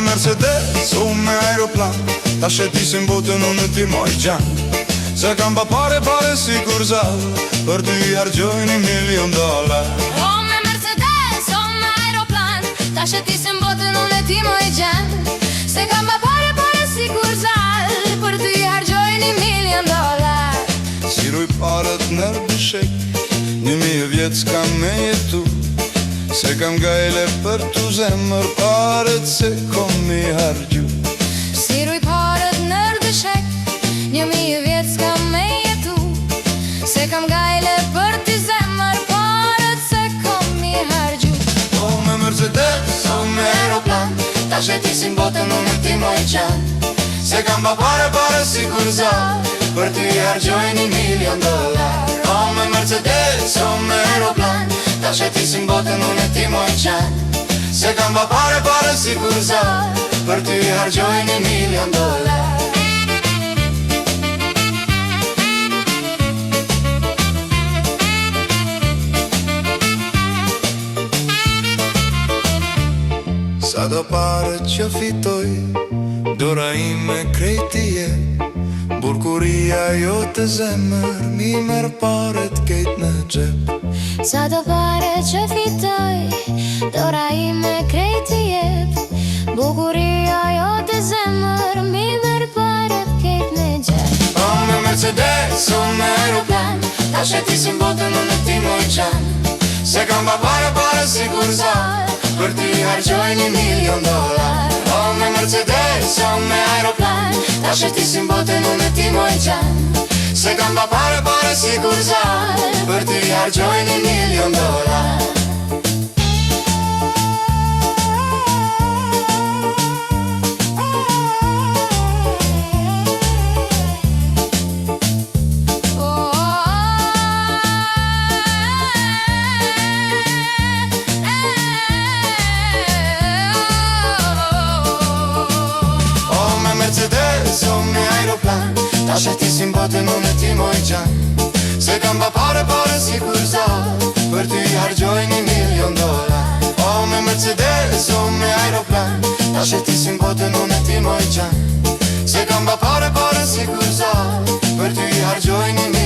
me Mercedes, unë me aeroplan. Ta shetisin botën unë ti moj gjan. Se kam pa pare si kur zallë, për ty i hargjoj $1.000.000. Unë me Mercedes, unë me aeroplan. Ta shetisin botën unë ti moj gjan. Se kam pa pare si kur zallë, për ty i hargjoj $1.000.000. Si ruj paret nër dyshek, 1.000 vjet s'kam me jetu. Se kam gajle për tu zemër, paret se kom mi hargju. Si ruj paret nër dyshek, 1.000 vjet s'kam me jetu. Se kam gajle për ti zemër, paret se kom mi hargju. O me Mercedes, o me aeroplan. Ta shetisin botën unë ti moj gjan. Se kam pa pare si kur zallë, për ty i hargjoj $1.000.000. O me Mercedes, o me aeroplan. Ta shetisin botën unë ti moj gjan. Se kam pa pare si kur zallë, për ty i hargjoj $1.000.000. Sa do pare që fitoj, dora ime krejti je. Burkuria jo të zemër, mi merë paret kejt në gjep. Sa do pare që fitoj, dora ime krejti jep. Bukuria jo të zemër, mi merë paret kejt në gjep. O me Mercedes, o me aeroplan. Ta shetisin botën unë ti moj gjan. Se kam pa pare si kur zallë, për ty i hargjoj $1.000.000. O me Mercedes, o me aeroplan. Ta shetisin botën unë ti moj gjan. Se kam pa pare si kur zallë, për ty i hargjoj $1.000.000. Mercedes, o me aeroplan. Ta shetisin botën unë ti moj gjan. Se kam pa pare si kur zallë, për ty i hargjoj $1.000.000. O me Mercedes, o me aeroplan. Ta shetisin botën unë ti moj gjan. Se kam pa pare si kur zallë, për ty i hargjoj $1.000.000.